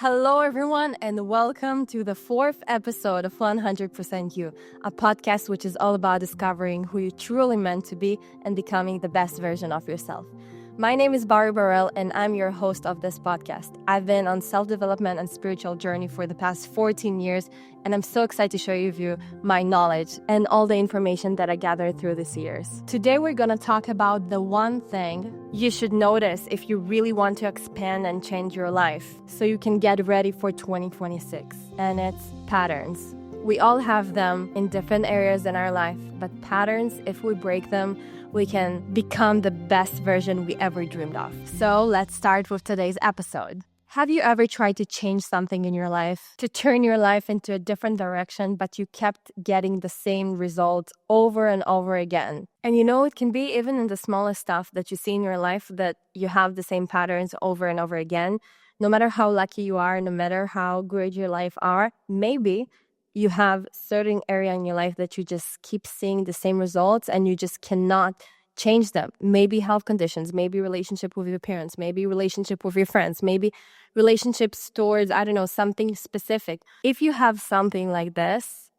Hello, everyone, and welcome to the fourth episode of 100% You, a podcast which is all about discovering who you're truly meant to be and becoming the best version of yourself. My name is Bari, and I'm your host of this podcast. I've been on self-development and spiritual journey for the past 14 years, and I'm so excited to share with you my knowledge and all the information that I gathered through these years. Today, we're going to talk about the one thing you should notice if you really want to expand and change your life so you can get ready for 2026, and it's patterns. We all have them in different areas in our life, but patterns, if we break them, we can become the best version we ever dreamed of. So let's start with today's episode. Have you ever tried to change something in your life, to turn your life into a different direction, but you kept getting the same results over and over again? And it can be even in the smallest stuff that you see in your life that you have the same patterns over and over again. No matter how lucky you are, no matter how good your life are, maybe you have certain area in your life that you just keep seeing the same results and you just cannot change them. Maybe health conditions, maybe relationship with your parents, maybe relationship with your friends, maybe relationships towards, something specific. If you have something like this,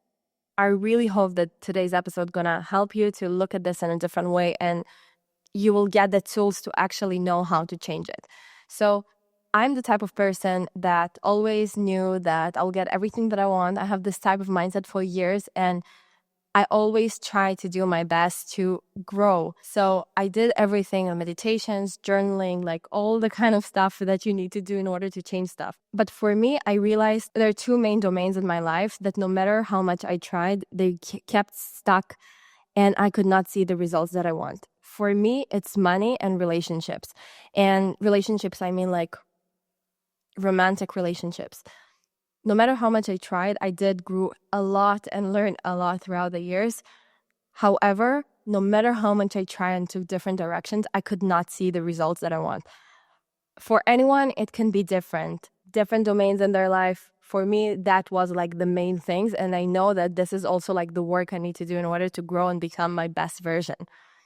I really hope that today's episode gonna help you to look at this in a different way and you will get the tools to actually know how to change it. So I'm the type of person that always knew that I'll get everything that I want. I have this type of mindset for years, and I always try to do my best to grow. So I did everything on meditations, journaling, like all the kind of stuff that you need to do in order to change stuff. But for me, I realized there are two main domains in my life that no matter how much I tried, they kept stuck and I could not see the results that I want. For me, it's money and relationships. And relationships, I mean like romantic relationships. No matter how much I tried, I did grow a lot and learn a lot throughout the years. However, no matter how much I tried and took different directions, I could not see the results that I want. For anyone, it can be different domains in their life. For me, that was like the main things. And I know that this is also like the work I need to do in order to grow and become my best version.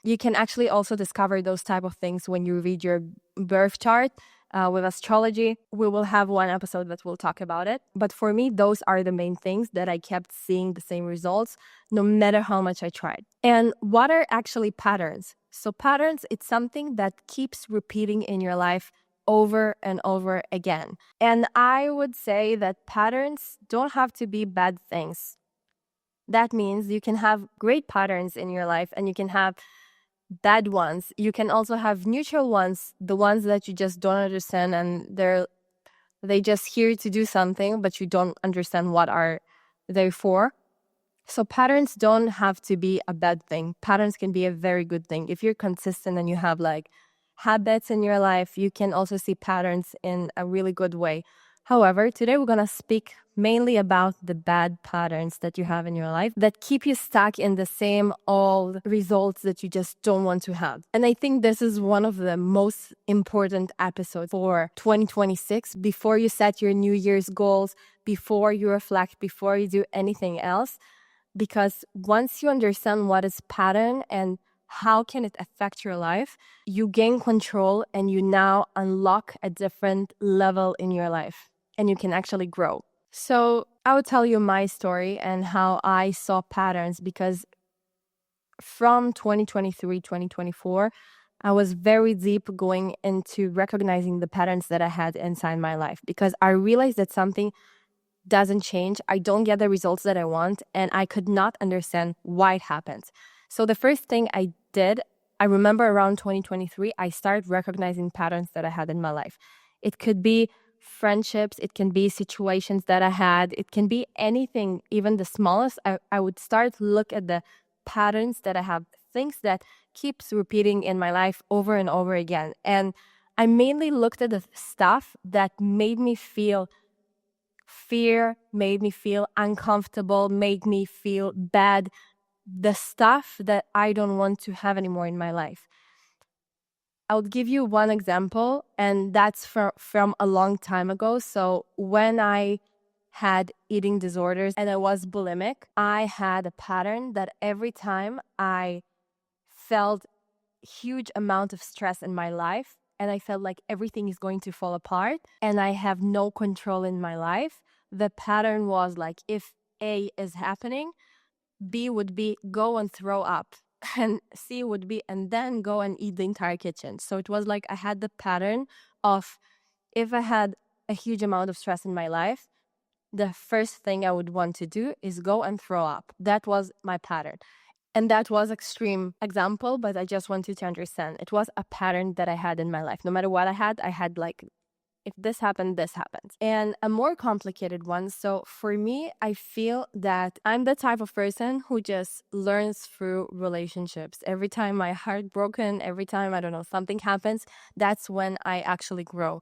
You can actually also discover those type of things when you read your birth chart. With astrology, we will have one episode that will talk about it. But for me, those are the main things that I kept seeing the same results, no matter how much I tried. And what are actually patterns? So patterns, it's something that keeps repeating in your life over and over again. And I would say that patterns don't have to be bad things. That means you can have great patterns in your life and you can have bad ones. You can also have neutral ones, the ones that you just don't understand and they just here to do something, but you don't understand what are they for. So patterns don't have to be a bad thing. Patterns can be a very good thing. If you're consistent and you have like habits in your life, you can also see patterns in a really good way. However, today we're going to speak mainly about the bad patterns that you have in your life that keep you stuck in the same old results that you just don't want to have. And I think this is one of the most important episodes for 2026 before you set your New Year's goals, before you reflect, before you do anything else. Because once you understand what is pattern and how can it affect your life, you gain control and you now unlock a different level in your life and you can actually grow. So I will tell you my story and how I saw patterns, because from 2023, 2024, I was very deep going into recognizing the patterns that I had inside my life, because I realized that something doesn't change. I don't get the results that I want, and I could not understand why it happens. So the first thing I did, I remember around 2023, I started recognizing patterns that I had in my life. It could be friendships, it can be situations that I had, it can be anything, even the smallest. I would start to look at the patterns that I have, things that keeps repeating in my life over and over again. And I mainly looked at the stuff that made me feel fear, made me feel uncomfortable, made me feel bad, the stuff that I don't want to have anymore in my life. I'll give you one example, and that's from a long time ago. So when I had eating disorders and I was bulimic, I had a pattern that every time I felt huge amount of stress in my life, and I felt like everything is going to fall apart and I have no control in my life, the pattern was like, if A is happening, B would be go and throw up, and C would be and then go and eat the entire kitchen. So it was like I had the pattern of, if I had a huge amount of stress in my life, the first thing I would want to do is go and throw up. That was my pattern. And that was extreme example, but I just want you to understand. It was a pattern that I had in my life. No matter what I had like, if this happened, this happens. And a more complicated one. So for me, I feel that I'm the type of person who just learns through relationships. Every time my heart broken, every time, I don't know, something happens, that's when I actually grow.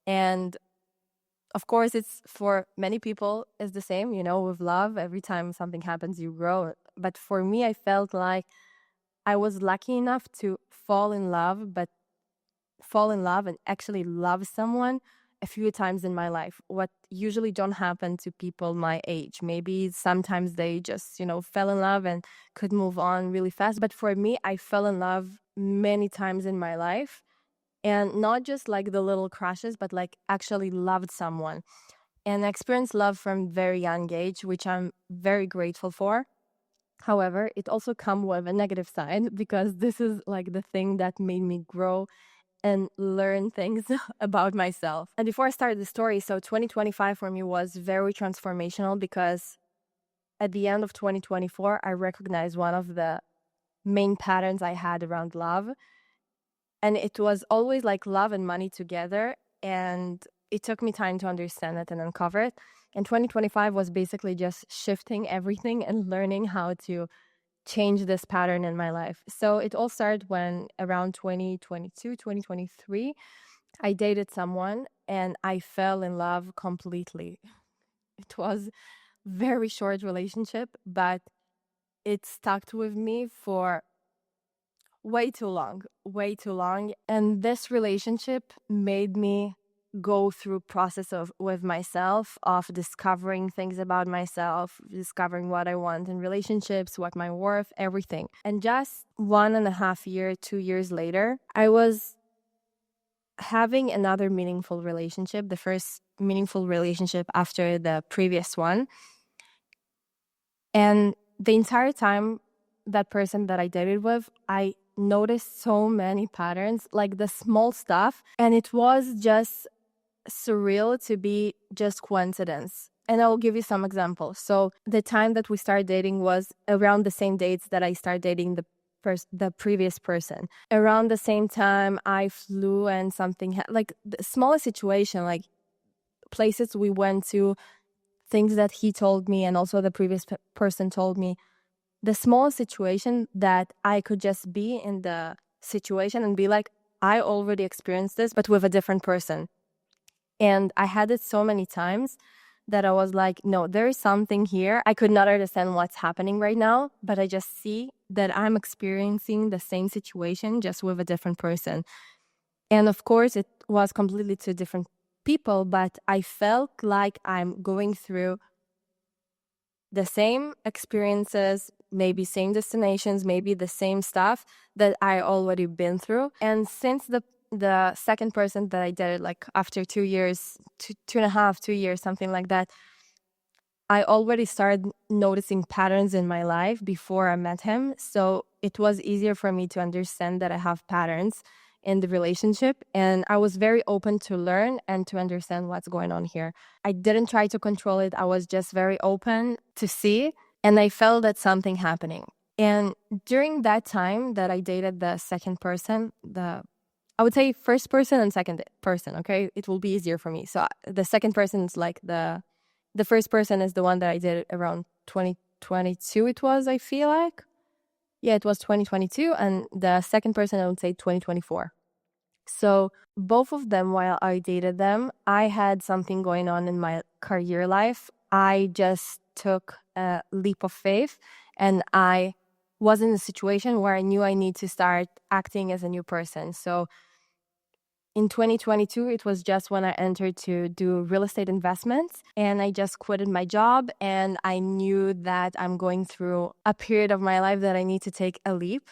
And of course, it's for many people is the same, with love. Every time something happens, you grow. But for me, I felt like I was lucky enough to fall in love and actually love someone a few times in my life, what usually don't happen to people my age. Maybe sometimes they just, fell in love and could move on really fast. But for me, I fell in love many times in my life. And not just like the little crushes, but like actually loved someone. And experienced love from very young age, which I'm very grateful for. However, it also comes with a negative side, because this is like the thing that made me grow and learn things about myself. And before I started the story, so 2025 for me was very transformational, because at the end of 2024, I recognized one of the main patterns I had around love. And it was always like love and money together. And it took me time to understand it and uncover it. And 2025 was basically just shifting everything and learning how to change this pattern in my life. So it all started when around 2022, 2023, I dated someone and I fell in love completely. It was very short relationship, but it stuck with me for way too long. And this relationship made me go through process with myself of discovering things about myself, discovering what I want in relationships, what my worth, everything. And just 1.5 years, 2 years later, I was having another meaningful relationship, the first meaningful relationship after the previous one. And the entire time, that person that I dated with, I noticed so many patterns, like the small stuff. And it was just surreal to be just coincidence. And I'll give you some examples. So the time that we started dating was around the same dates that I started dating the previous person. Around the same time, I flew and something like the smallest situation, like places we went to, things that he told me and also the previous person told me. The small situation that I could just be in the situation and be like, I already experienced this, but with a different person. And I had it so many times that I was like, no, there is something here. I could not understand what's happening right now, but I just see that I'm experiencing the same situation just with a different person. And of course, it was completely two different people, but I felt like I'm going through the same experiences, maybe same destinations, maybe the same stuff that I already been through. And since the second person that I dated, like after 2 years, 2.5, 2 years, something like that, I already started noticing patterns in my life before I met him. So it was easier for me to understand that I have patterns in the relationship. And I was very open to learn and to understand what's going on here. I didn't try to control it. I was just very open to see. And I felt that something happening. And during that time that I dated the second person, I would say first person and second person, okay? It will be easier for me. So the second person is like the first person is the one that I did around 2022 it was, I feel like. Yeah, it was 2022. And the second person, I would say 2024. So both of them, while I dated them, I had something going on in my career life. I just took a leap of faith and I was in a situation where I knew I need to start acting as a new person. So in 2022, it was just when I entered to do real estate investments and I just quitted my job and I knew that I'm going through a period of my life that I need to take a leap.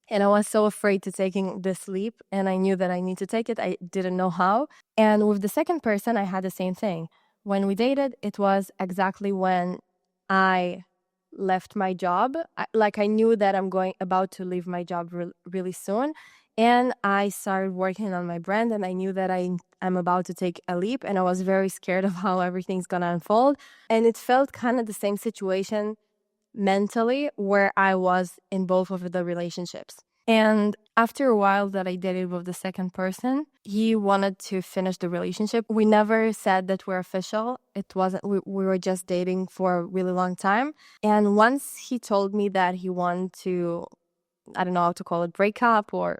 And I was so afraid to taking this leap, and I knew that I need to take it. I didn't know how. And with the second person, I had the same thing. When we dated, it was exactly when I left my job. I knew that I'm about to leave my job really soon. And I started working on my brand, and I knew that I'm about to take a leap, and I was very scared of how everything's gonna unfold. And it felt kind of the same situation mentally where I was in both of the relationships. And after a while that I dated with the second person, he wanted to finish the relationship. We never said that we're official. It wasn't, we were just dating for a really long time. And once he told me that he wanted to, I don't know how to call it, break up or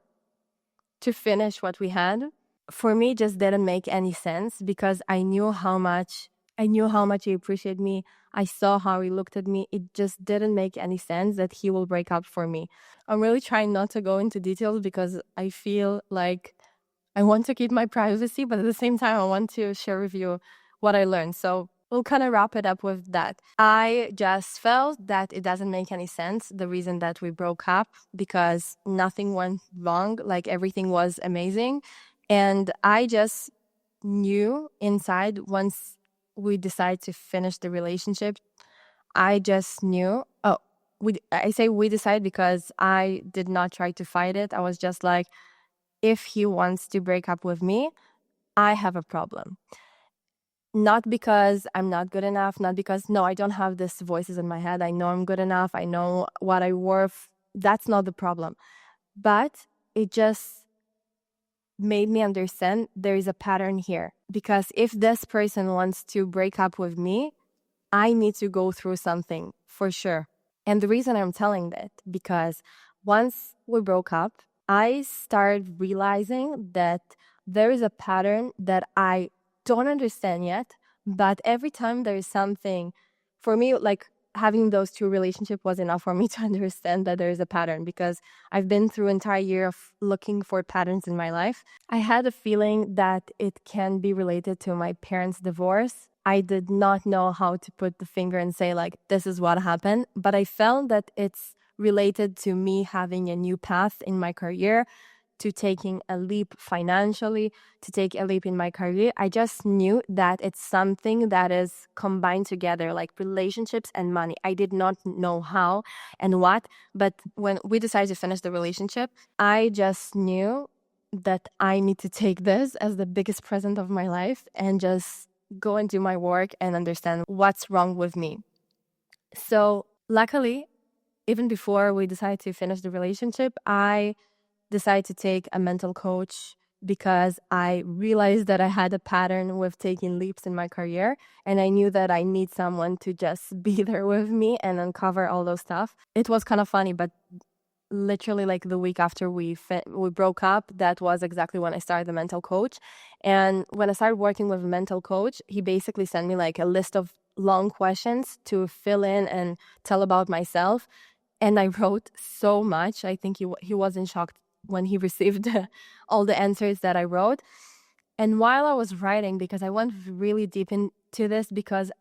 to finish what we had, for me, it just didn't make any sense because I knew how much he appreciated me. I saw how he looked at me. It just didn't make any sense that he will break up for me. I'm really trying not to go into details because I feel like I want to keep my privacy, but at the same time, I want to share with you what I learned. So we'll kind of wrap it up with that. I just felt that it doesn't make any sense, the reason that we broke up, because nothing went wrong. Like everything was amazing. And I just knew inside once we decided to finish the relationship, I just knew. I say we decided because I did not try to fight it. I was just like, if he wants to break up with me, I have a problem. Not because I'm not good enough, not because, no, I don't have these voices in my head. I know I'm good enough. I know what I worth. That's not the problem. But it just made me understand there is a pattern here. Because if this person wants to break up with me, I need to go through something for sure. And the reason I'm telling that, because once we broke up, I started realizing that there is a pattern that I don't understand yet. But every time there is something, for me, like having those two relationships was enough for me to understand that there is a pattern, because I've been through an entire year of looking for patterns in my life. I had a feeling that it can be related to my parents' divorce. I did not know how to put the finger and say, like, this is what happened. But I felt that it's related to me having a new path in my career, to taking a leap financially, to take a leap in my career. I just knew that it's something that is combined together, like relationships and money. I did not know how and what, but when we decided to finish the relationship, I just knew that I need to take this as the biggest present of my life and just go and do my work and understand what's wrong with me. So luckily, even before we decided to finish the relationship, I decided to take a mental coach because I realized that I had a pattern with taking leaps in my career, and I knew that I need someone to just be there with me and uncover all those stuff. It was kind of funny, but literally like the week after we broke up, that was exactly when I started the mental coach. And when I started working with a mental coach, he basically sent me like a list of long questions to fill in and tell about myself. And I wrote so much. I think he was in shock when he received all the answers that I wrote. And while I was writing, because I went really deep into this, because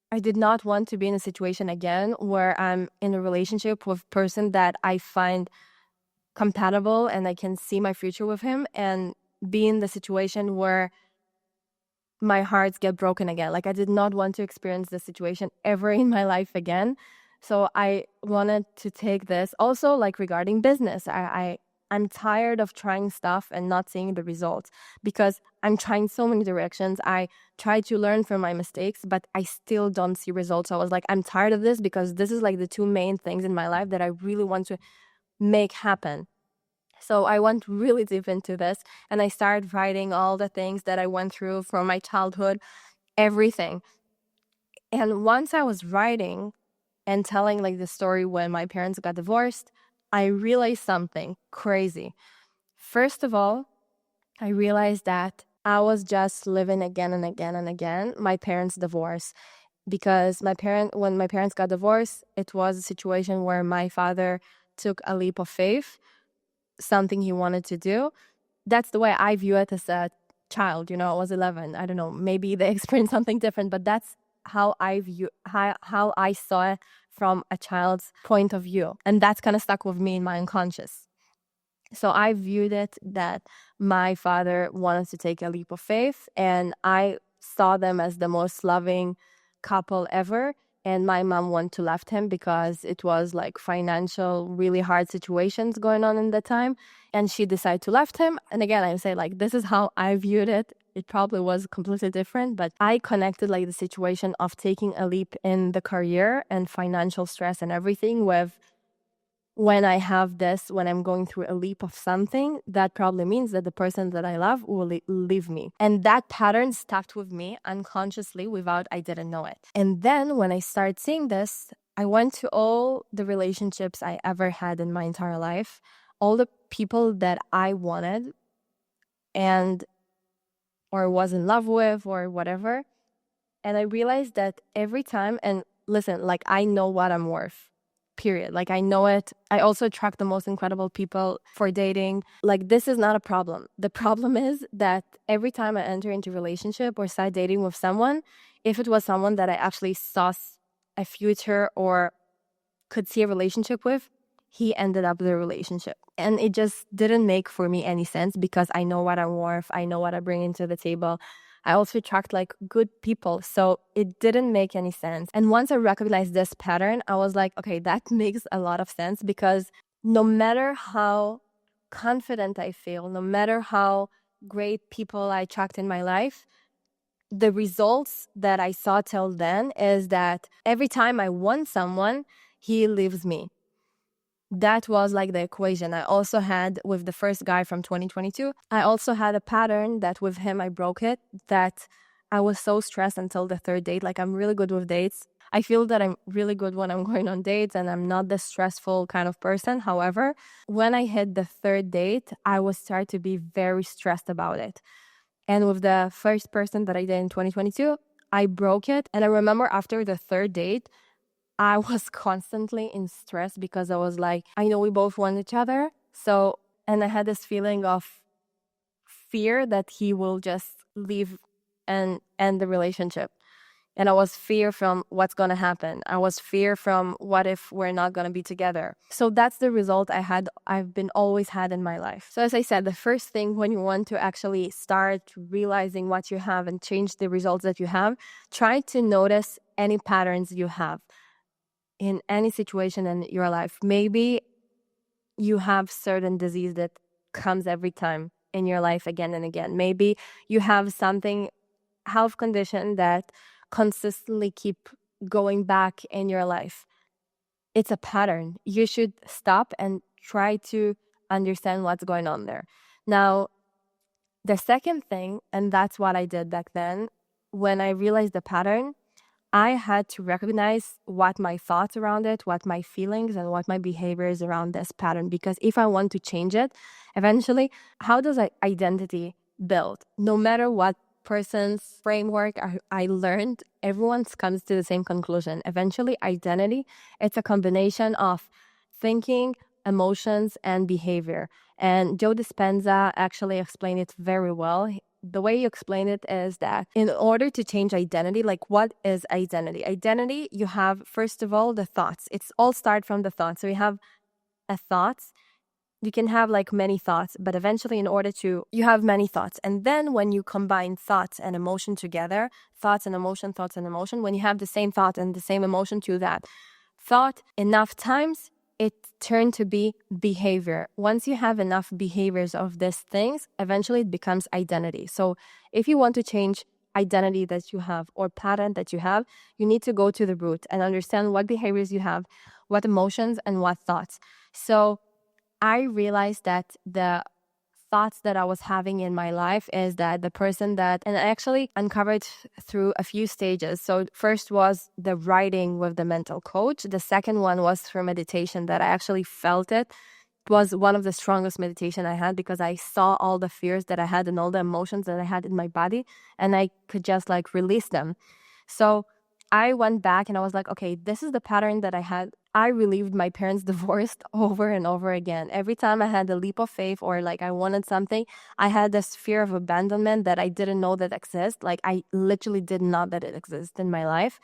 I did not want to be in a situation again where I'm in a relationship with a person that I find compatible and I can see my future with him, and be in the situation where my hearts get broken again. Like, I did not want to experience this situation ever in my life again. So I wanted to take this also, like, regarding business. I'm tired of trying stuff and not seeing the results, because I'm trying so many directions. I try to learn from my mistakes, but I still don't see results. So I was like, I'm tired of this, because this is like the two main things in my life that I really want to make happen. So I went really deep into this, and I started writing all the things that I went through from my childhood, everything. And once I was writing and telling like the story when my parents got divorced, I realized something crazy. First of all, I realized that I was just living again and again and again my parents' divorce. Because when my parents got divorced, it was a situation where my father took a leap of faith, something he wanted to do. That's the way I view it as a child. I was 11. I don't know, maybe they experienced something different, but that's how I saw it from a child's point of view. And that's kind of stuck with me in my unconscious. So I viewed it that my father wanted to take a leap of faith, and I saw them as the most loving couple ever. And my mom wanted to left him because it was like financial, really hard situations going on in the time. And she decided to left him. And again, I say like, this is how I viewed it. It probably was completely different, but I connected like the situation of taking a leap in the career and financial stress and everything with when I have this, when I'm going through a leap of something, that probably means that the person that I love will leave me. And that pattern stuck with me unconsciously without I didn't know it. And then when I started seeing this, I went to all the relationships I ever had in my entire life, all the people that I wanted and or was in love with or whatever. And I realized that every time, and listen, like I know what I'm worth. Period. Like I know it. I also attract the most incredible people for dating. Like this is not a problem. The problem is that every time I enter into a relationship or start dating with someone, if it was someone that I actually saw a future or could see a relationship with, he ended up the relationship. And it just didn't make for me any sense because I know what I'm worth. I know what I bring into the table. I also attract like good people. So it didn't make any sense. And once I recognized this pattern, I was like, okay, that makes a lot of sense because no matter how confident I feel, no matter how great people I attract in my life, the results that I saw till then is that every time I want someone, he leaves me. That was like the equation I also had with the first guy from 2022. I also had a pattern that with him I broke it, that I was so stressed until the third date. Like I'm really good with dates. I feel that I'm really good when I'm going on dates and I'm not the stressful kind of person. However, when I hit the third date, I was starting to be very stressed about it. And with the first person that I did in 2022, I broke it. And I remember after the third date, I was constantly in stress because I was like, I know we both want each other. So, and I had this feeling of fear that he will just leave and end the relationship. And I was fear from what's going to happen. I was fear from what if we're not going to be together. So that's the result I've been always had in my life. So as I said, the first thing when you want to actually start realizing what you have and change the results that you have, try to notice any patterns you have in any situation in your life. Maybe you have certain disease that comes every time in your life again and again. Maybe you have something, health condition that consistently keep going back in your life. It's a pattern. You should stop and try to understand what's going on there. Now, the second thing, and that's what I did back then, when I realized the pattern, I had to recognize what my thoughts around it, what my feelings and what my behaviors around this pattern. Because if I want to change it, eventually, how does identity build? No matter what person's framework I learned, everyone comes to the same conclusion. Eventually, identity, it's a combination of thinking, emotions, and behavior. And Joe Dispenza actually explained it very well. The way you explain it is that in order to change identity, like what is identity? Identity, you have, first of all, the thoughts. It's all start from the thoughts. So you have a thoughts. You can have like many thoughts, but eventually you have many thoughts. And then when you combine thoughts and emotion together, thoughts and emotion, when you have the same thought and the same emotion to that thought enough times, it turned to be behavior. Once you have enough behaviors of these things, eventually it becomes identity. So if you want to change identity that you have or pattern that you have, you need to go to the root and understand what behaviors you have, what emotions and what thoughts. So I realized that the thoughts that I was having in my life is that the person that, and I actually uncovered through a few stages. So first was the writing with the mental coach. The second one was through meditation that I actually felt it. It was one of the strongest meditation I had because I saw all the fears that I had and all the emotions that I had in my body and I could just like release them. So I went back and I was like, okay, this is the pattern that I had. I relieved my parents' divorce over and over again. Every time I had a leap of faith or like I wanted something, I had this fear of abandonment that I didn't know that exists. Like I literally did not that it exists in my life.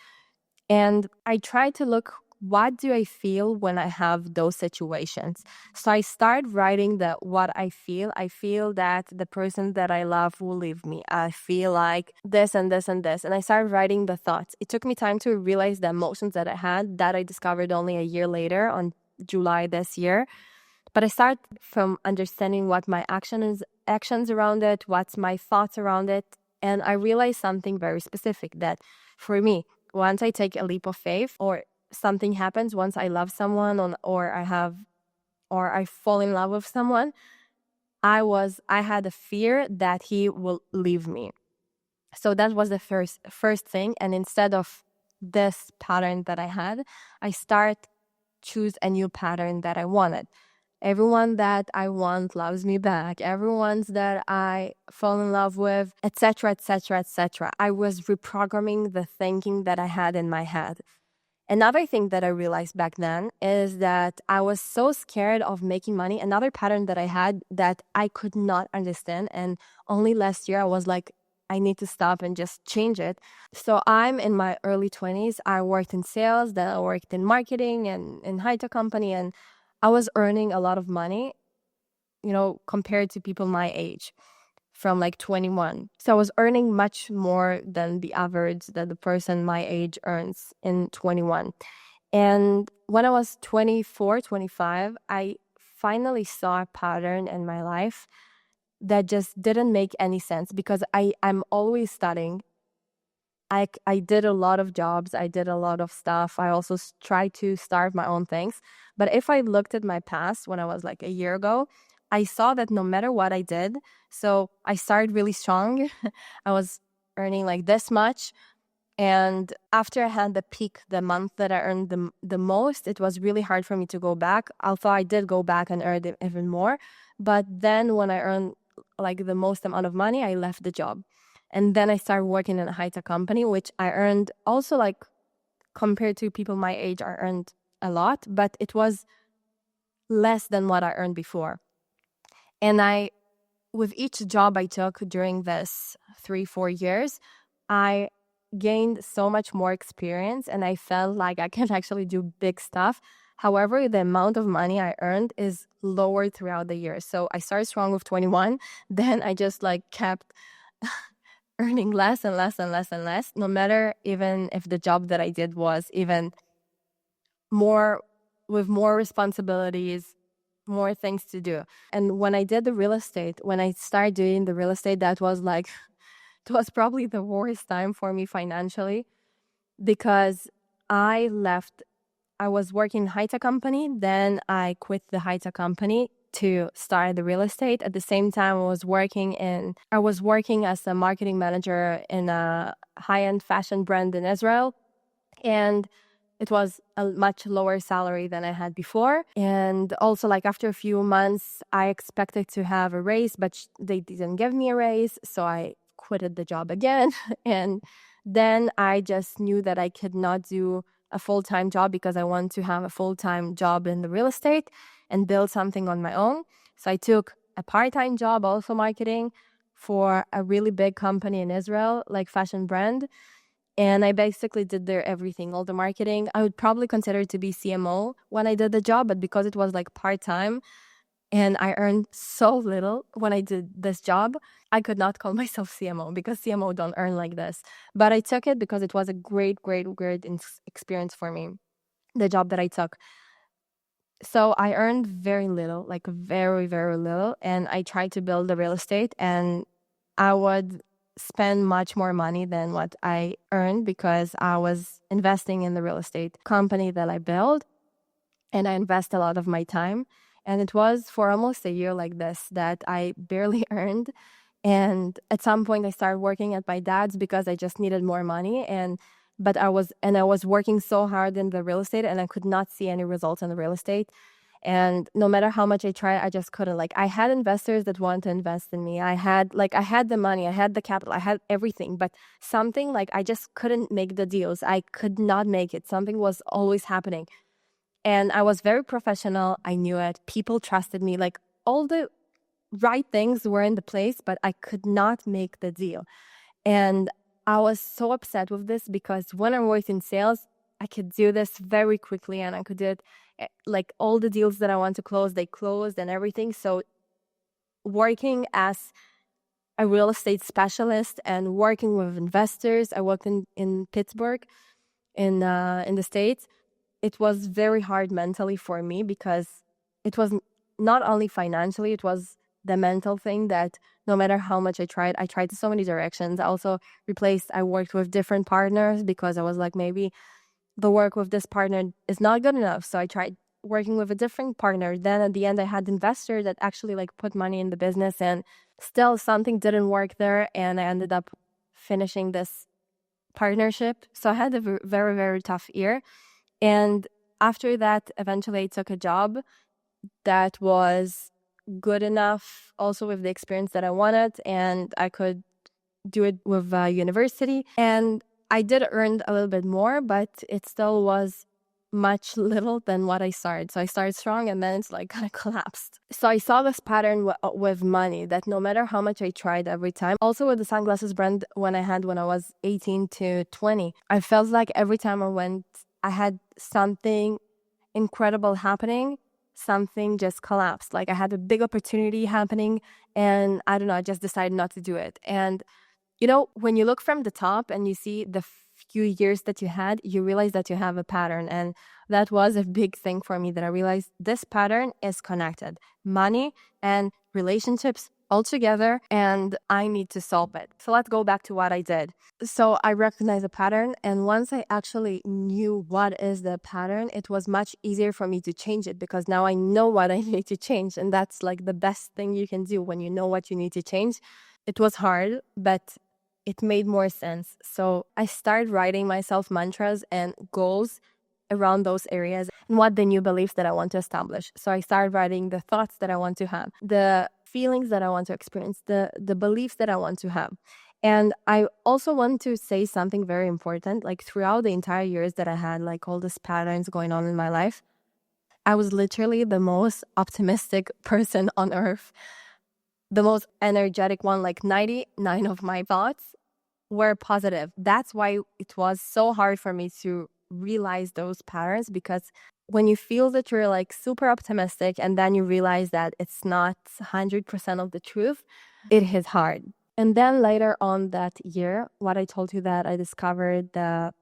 And I tried to look what do I feel when I have those situations? So I start writing what I feel. I feel that the person that I love will leave me. I feel like this and this and this. And I started writing the thoughts. It took me time to realize the emotions that I had, that I discovered only a year later on July this year. But I start from understanding what my actions around it, what's my thoughts around it. And I realized something very specific, that for me, once I take a leap of faith or something happens, once I love someone or I fall in love with someone, I had a fear that he will leave me. So that was the first thing. And instead of this pattern that I had, I choose a new pattern that I wanted. Everyone that I want loves me back. Everyone's that I fall in love with, etc., etc., etc. I was reprogramming the thinking that I had in my head. Another thing that I realized back then is that I was so scared of making money. Another pattern that I had that I could not understand. And only last year I was like, I need to stop and just change it. So I'm in my early 20s. I worked in sales, then I worked in marketing and in high-tech company. And I was earning a lot of money, compared to people my age from like 21. So I was earning much more than the average that the person my age earns in 21. And when I was 24, 25, I finally saw a pattern in my life that just didn't make any sense, because I'm always studying. I did a lot of jobs. I did a lot of stuff. I also tried to start my own things. But if I looked at my past when I was like a year ago, I saw that no matter what I did, so I started really strong. I was earning like this much. And after I had the peak, the month that I earned the most, it was really hard for me to go back. Although I did go back and earn even more. But then when I earned like the most amount of money, I left the job. And then I started working in a high-tech company, which I earned also, like, compared to people my age, I earned a lot, but it was less than what I earned before. And with each job I took during this 3-4 years, I gained so much more experience and I felt like I can actually do big stuff. However, the amount of money I earned is lower throughout the year. So I started strong with 21, then I just like kept earning less and less and less and less, no matter even if the job that I did was even more, with more responsibilities, more things to do. And when I did the real estate, when I started doing the real estate, that was like, it was probably the worst time for me financially, because I was working in a high-tech company, then I quit the high-tech company to start the real estate. At the same time, I was working as a marketing manager in a high-end fashion brand in Israel. And it was a much lower salary than I had before. And also, like, after a few months, I expected to have a raise, but they didn't give me a raise. So I quitted the job again. And then I just knew that I could not do a full-time job, because I want to have a full-time job in the real estate and build something on my own. So I took a part-time job, also marketing, for a really big company in Israel, like fashion brand. And I basically did their everything, all the marketing. I would probably consider it to be CMO when I did the job, but because it was like part-time and I earned so little when I did this job, I could not call myself CMO, because CMO don't earn like this. But I took it because it was a great, great, great experience for me, the job that I took. So I earned very little, like very, very little. And I tried to build the real estate, and I would spend much more money than what I earned, because I was investing in the real estate company that I built, and I invest a lot of my time. And it was for almost a year like this that I barely earned. And at some point I started working at my dad's because I just needed more money. But I was working so hard in the real estate, and I could not see any results in the real estate. And no matter how much I tried, I just couldn't. Like, I had investors that wanted to invest in me. I had the money, I had the capital, I had everything, but something, like, I just couldn't make the deals. I could not make it. Something was always happening. And I was very professional. I knew it. People trusted me. Like, all the right things were in the place, but I could not make the deal. And I was so upset with this, because when I worked in sales, I could do this very quickly, and I could do it, like all the deals that I want to close, they closed and everything. So working as a real estate specialist and working with investors, I worked in Pittsburgh in the States. It was very hard mentally for me because it was not only financially, it was the mental thing that no matter how much I tried so many directions. I worked with different partners because I was like, maybe the work with this partner is not good enough. So I tried working with a different partner. Then at the end, I had investors that actually like put money in the business, and still something didn't work there. And I ended up finishing this partnership. So I had a very, very tough year. And after that, eventually I took a job that was good enough also with the experience that I wanted, and I could do it with university. And I did earn a little bit more, but it still was much little than what I started. So I started strong, and then it's like kind of collapsed. So I saw this pattern with money, that no matter how much I tried every time, also with the sunglasses brand when I was 18 to 20, I felt like every time I went, I had something incredible happening, something just collapsed. Like I had a big opportunity happening, and I don't know, I just decided not to do it. And when you look from the top and you see the few years that you had, you realize that you have a pattern. And that was a big thing for me, that I realized this pattern is connected. Money and relationships all together, and I need to solve it. So let's go back to what I did. So I recognized a pattern, and once I actually knew what is the pattern, it was much easier for me to change it, because now I know what I need to change. And that's like the best thing you can do when you know what you need to change. It was hard, but it made more sense. So I started writing myself mantras and goals around those areas, and what the new beliefs that I want to establish. So I started writing the thoughts that I want to have, the feelings that I want to experience, the beliefs that I want to have. And I also want to say something very important. Like throughout the entire years that I had like all these patterns going on in my life, I was literally the most optimistic person on earth, the most energetic one. Like 99 of my thoughts were positive. That's why it was so hard for me to realize those patterns, because when you feel that you're like super optimistic and then you realize that it's not 100% of the truth, it hits hard. And then later on that year, what I told you, that I discovered that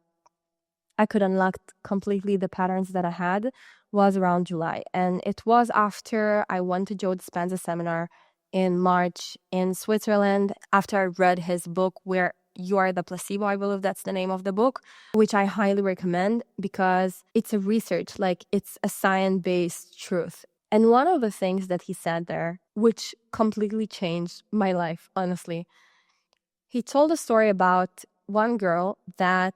I could unlock completely the patterns that I had, was around July. And it was after I went to Joe Dispenza seminar in March in Switzerland, after I read his book, Where You Are the Placebo, I believe that's the name of the book, which I highly recommend because it's a research, like it's a science-based truth. And one of the things that he said there, which completely changed my life, honestly, he told a story about one girl that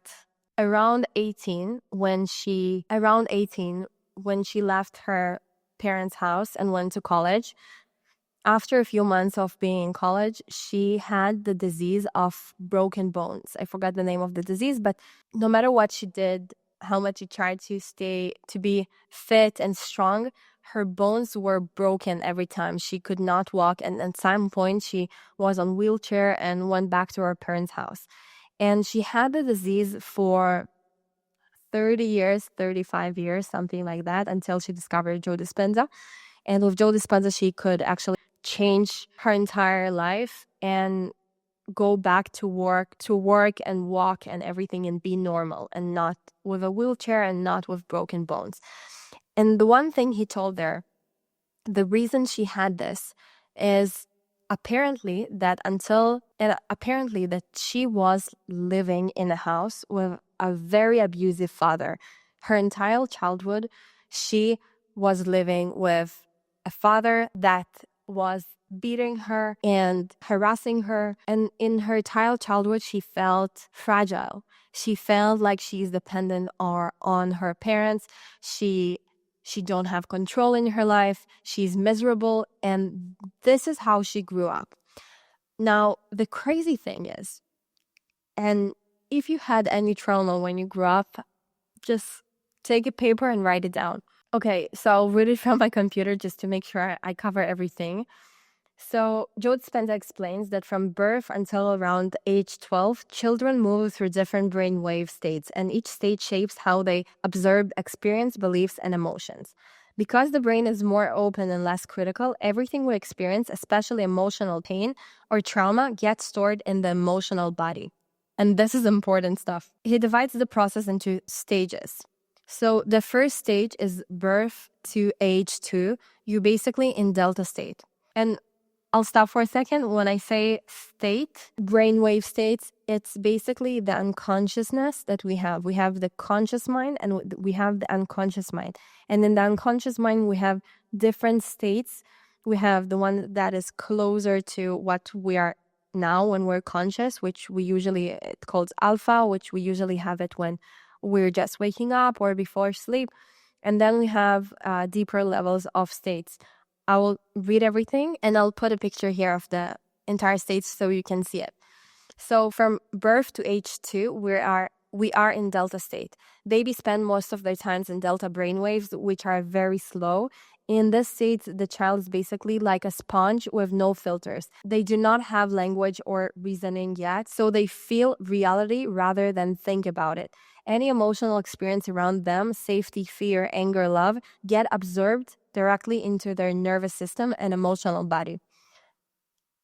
around 18, when she left her parents' house and went to college, after a few months of being in college, she had the disease of broken bones. I forgot the name of the disease, but no matter what she did, how much she tried to be fit and strong, her bones were broken every time. She could not walk, and at some point she was on wheelchair and went back to her parents' house. And she had the disease for 30 years, 35 years, something like that, until she discovered Joe Dispenza. And with Joe Dispenza, she could actually change her entire life and go back to work and walk and everything, and be normal, and not with a wheelchair and not with broken bones. And the one thing he told her, the reason she had this is apparently that she was living in a house with a very abusive father. Her entire childhood, she was living with a father that was beating her and harassing her. And in her entire childhood, she felt fragile. She felt like she's dependent on her parents. She don't have control in her life. She's miserable. And this is how she grew up. Now, the crazy thing is, and if you had any trauma when you grew up, just take a paper and write it down. Okay, so I'll read it from my computer just to make sure I cover everything. So Joe Dispenza explains that from birth until around age 12, children move through different brainwave states, and each state shapes how they observe, experience, beliefs, and emotions. Because the brain is more open and less critical, everything we experience, especially emotional pain or trauma, gets stored in the emotional body. And this is important stuff. He divides the process into stages. So the first stage is birth to age 2. You're basically in delta state. And I'll stop for a second. When I say state, brainwave states, it's basically the unconsciousness that we have. We have the conscious mind and we have the unconscious mind. And in the unconscious mind, we have different states. We have the one that is closer to what we are now when we're conscious, which it's called alpha, which we usually have it when we're just waking up or before sleep. And then we have deeper levels of states. I will read everything and I'll put a picture here of the entire states so you can see it. So from birth to age 2, we are in delta state. Babies spend most of their times in delta brainwaves, which are very slow. In this state, the child is basically like a sponge with no filters. They do not have language or reasoning yet, so they feel reality rather than think about it. Any emotional experience around them, safety, fear, anger, love, get absorbed directly into their nervous system and emotional body.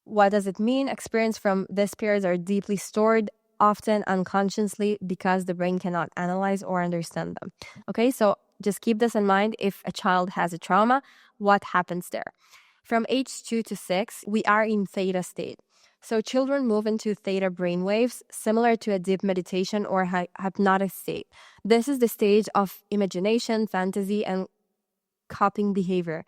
What does it mean? Experience from this period are deeply stored, often unconsciously, because the brain cannot analyze or understand them. Okay, so just keep this in mind. If a child has a trauma, what happens there? From age 2 to 6, we are in theta state. So children move into theta brainwaves, similar to a deep meditation or hypnotic state. This is the stage of imagination, fantasy, and coping behavior.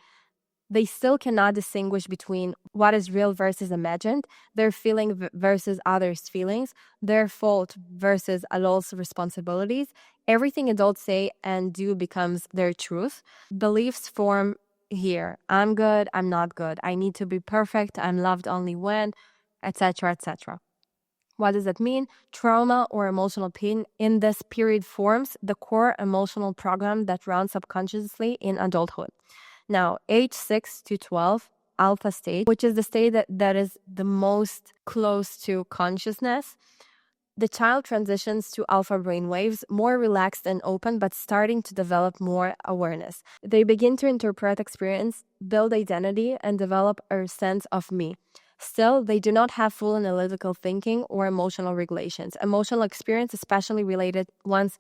They still cannot distinguish between what is real versus imagined, their feeling versus others' feelings, their fault versus adults' responsibilities. Everything adults say and do becomes their truth. Beliefs form here. I'm good, I'm not good. I need to be perfect, I'm loved only when, etc., etc. What does that mean? Trauma or emotional pain in this period forms the core emotional program that runs subconsciously in adulthood. Now, age 6 to 12, alpha state, which is the state that is the most close to consciousness, the child transitions to alpha brainwaves, more relaxed and open, but starting to develop more awareness. They begin to interpret experience, build identity, and develop a sense of me. Still, they do not have full analytical thinking or emotional regulations. Emotional experience, especially related ones,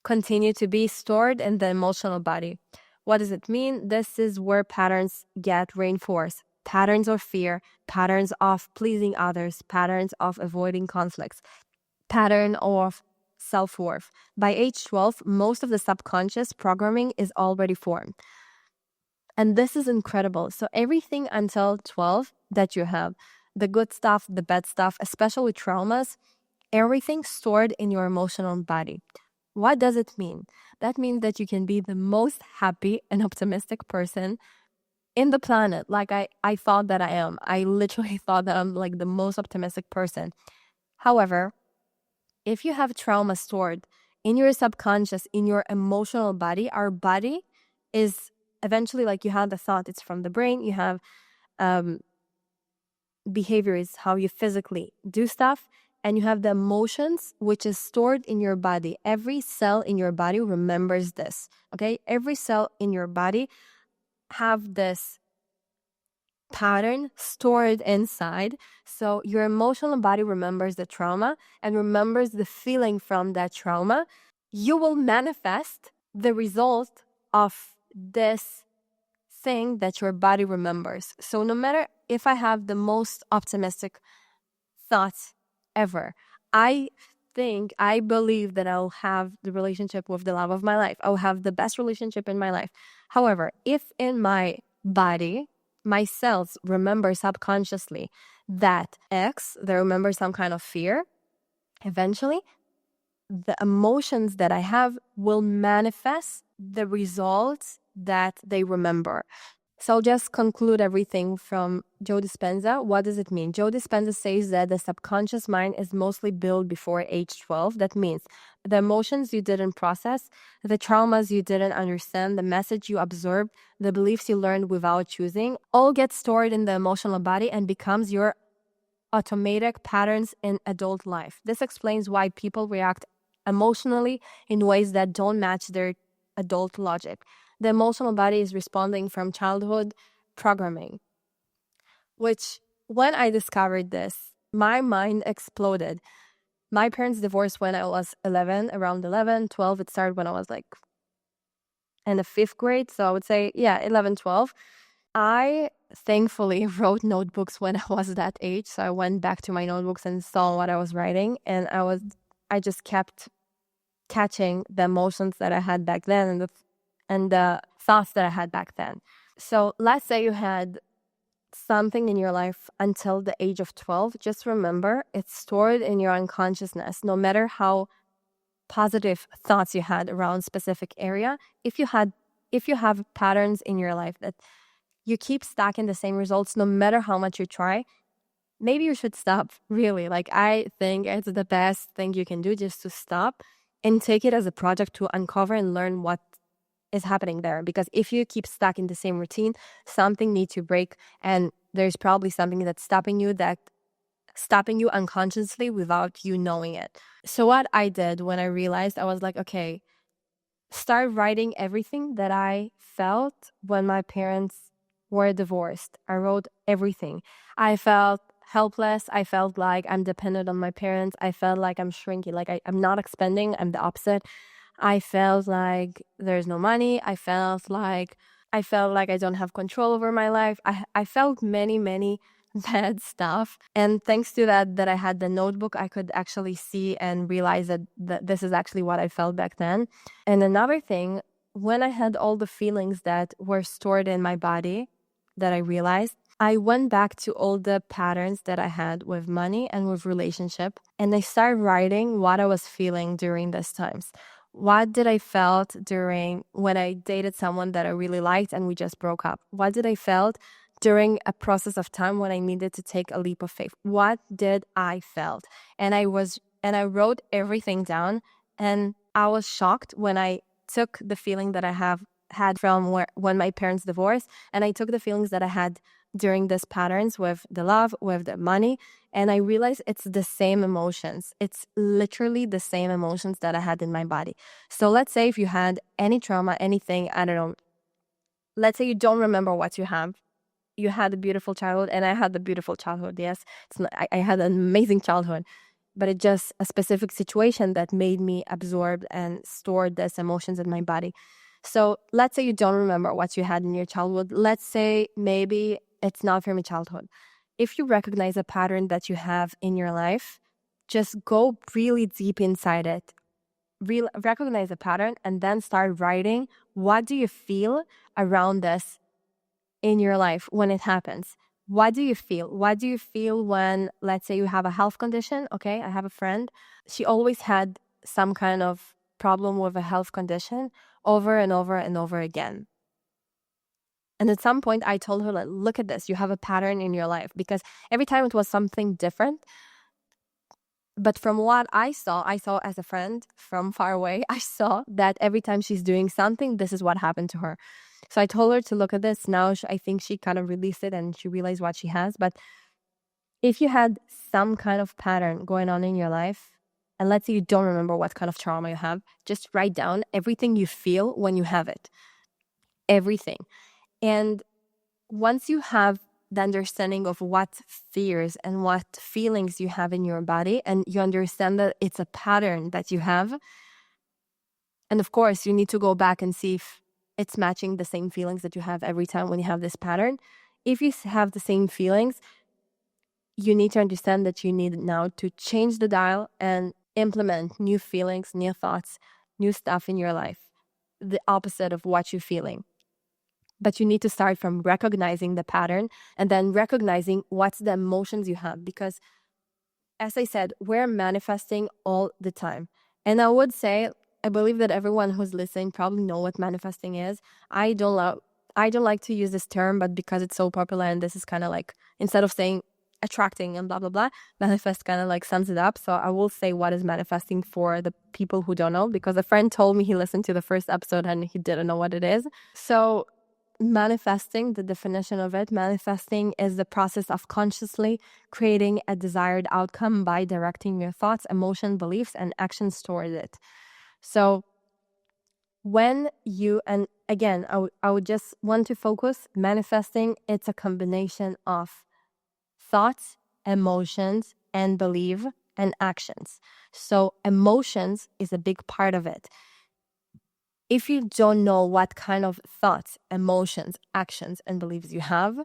continue to be stored in the emotional body. What does it mean? This is where patterns get reinforced. Patterns of fear, patterns of pleasing others, patterns of avoiding conflicts, pattern of self-worth. By age 12, most of the subconscious programming is already formed. And this is incredible. So everything until 12 that you have, the good stuff, the bad stuff, especially traumas, everything stored in your emotional body. What does it mean? That means that you can be the most happy and optimistic person in the planet. Like I thought that I am. I literally thought that I'm like the most optimistic person. However, if you have trauma stored in your subconscious, in your emotional body, our body is eventually like you have the thought, it's from the brain, you have behavior is how you physically do stuff, and you have the emotions, which is stored in your body. Every cell in your body remembers this, okay? Every cell in your body have this pattern stored inside. So your emotional body remembers the trauma and remembers the feeling from that trauma. You will manifest the result of this thing that your body remembers. So no matter if I have the most optimistic thoughts ever, I believe that I'll have the relationship with the love of my life. I'll have the best relationship in my life. However, if in my body, my cells remember subconsciously that X, they remember some kind of fear, eventually the emotions that I have will manifest the results that they remember. So I'll just conclude everything from Joe Dispenza. What does it mean? Joe Dispenza says that the subconscious mind is mostly built before age 12. That means the emotions you didn't process, the traumas you didn't understand, the message you absorbed, the beliefs you learned without choosing, all get stored in the emotional body and becomes your automatic patterns in adult life. This explains why people react emotionally in ways that don't match their adult logic. The emotional body is responding from childhood programming, which when I discovered this, my mind exploded. My parents divorced when I was 11, around 11, 12. It started when I was like in the fifth grade. So I would say, yeah, 11, 12. I thankfully wrote notebooks when I was that age. So I went back to my notebooks and saw what I was writing. And I just kept catching the emotions that I had back then and the thoughts that I had back then. So let's say you had something in your life until the age of 12. Just remember, it's stored in your unconsciousness. No matter how positive thoughts you had around specific area, if you have patterns in your life that you keep stacking the same results no matter how much you try, maybe you should stop, really. Like, I think it's the best thing you can do, just to stop and take it as a project to uncover and learn what is happening there. Because if you keep stuck in the same routine, something needs to break, and there's probably something that's stopping you unconsciously without you knowing it. So what I did when I realized, I was like, okay, start writing everything that I felt when my parents were divorced. I wrote everything. I felt helpless. I felt like I'm dependent on my parents. I felt like I'm shrinking, like I'm not expanding. I'm the opposite. I felt like there's no money. I felt like I don't have control over my life. I felt many bad stuff. And thanks to that I had the notebook, I could actually see and realize that this is actually what I felt back then. And another thing, when I had all the feelings that were stored in my body that I realized, I went back to all the patterns that I had with money and with relationship, and I started writing what I was feeling during these times. What did I felt during when I dated someone that I really liked and we just broke up? What did I felt during a process of time when I needed to take a leap of faith? What did I felt? And I wrote everything down, and I was shocked when I took the feeling that I had from when my parents divorced, and I took the feelings that I had during these patterns with the love, with the money, and I realized it's the same emotions. It's literally the same emotions that I had in my body. So let's say if you had any trauma, anything, I don't know, let's say you don't remember what you have. You had a beautiful childhood, and I had a beautiful childhood. Yes, I had an amazing childhood, but it's just a specific situation that made me absorb and store these emotions in my body. So let's say you don't remember what you had in your childhood. Let's say maybe it's not from your childhood. If you recognize a pattern that you have in your life, just go really deep inside it. Recognize a pattern and then start writing. What do you feel around this in your life when it happens? What do you feel? What do you feel when, let's say, you have a health condition? Okay, I have a friend. She always had some kind of problem with a health condition over and over and over again. And at some point, I told her, like, look at this. You have a pattern in your life, because every time it was something different. But from what I saw as a friend from far away, I saw that every time she's doing something, this is what happened to her. So I told her to look at this. Now I think she kind of released it and she realized what she has. But if you had some kind of pattern going on in your life, and let's say you don't remember what kind of trauma you have, just write down everything you feel when you have it. Everything. And once you have the understanding of what fears and what feelings you have in your body, and you understand that it's a pattern that you have, and of course you need to go back and see if it's matching the same feelings that you have every time when you have this pattern. If you have the same feelings, you need to understand that you need now to change the dial and implement new feelings, new thoughts, new stuff in your life, the opposite of what you're feeling. But you need to start from recognizing the pattern and then recognizing what's the emotions you have. Because as I said, we're manifesting all the time. And I would say, I believe that everyone who's listening probably know what manifesting is. I don't I don't like to use this term, but because it's so popular and this is kind of like, instead of saying attracting and blah, blah, blah, manifest kind of like sums it up. So I will say what is manifesting for the people who don't know, because a friend told me he listened to the first episode and he didn't know what it is. So manifesting, the definition of it, manifesting is the process of consciously creating a desired outcome by directing your thoughts, emotions, beliefs, and actions toward it. So when you, and again, I would just want to focus, manifesting, it's a combination of thoughts, emotions, and belief and actions. So emotions is a big part of it. If you don't know what kind of thoughts, emotions, actions, and beliefs you have,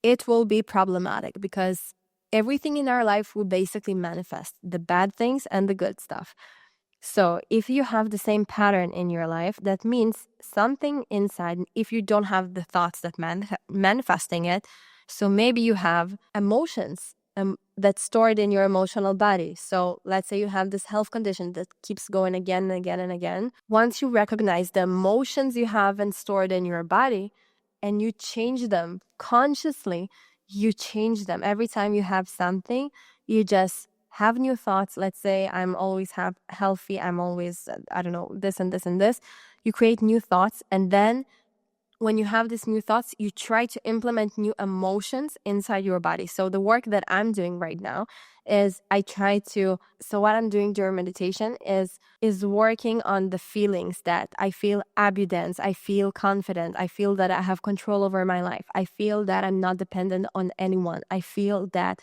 it will be problematic, because everything in our life will basically manifest the bad things and the good stuff. So if you have the same pattern in your life, that means something inside, if you don't have the thoughts that manifesting it, so maybe you have emotions that's stored in your emotional body. So let's say you have this health condition that keeps going again and again and again. Once you recognize the emotions you have and stored in your body and you change them consciously, you change them. Every time you have something, you just have new thoughts. Let's say I'm always healthy. I'm always, I don't know, this and this and this. You create new thoughts. And then when you have these new thoughts, you try to implement new emotions inside your body. So the work that I'm doing right now is what I'm doing during meditation is working on the feelings that I feel abundance, I feel confident, I feel that I have control over my life, I feel that I'm not dependent on anyone, I feel that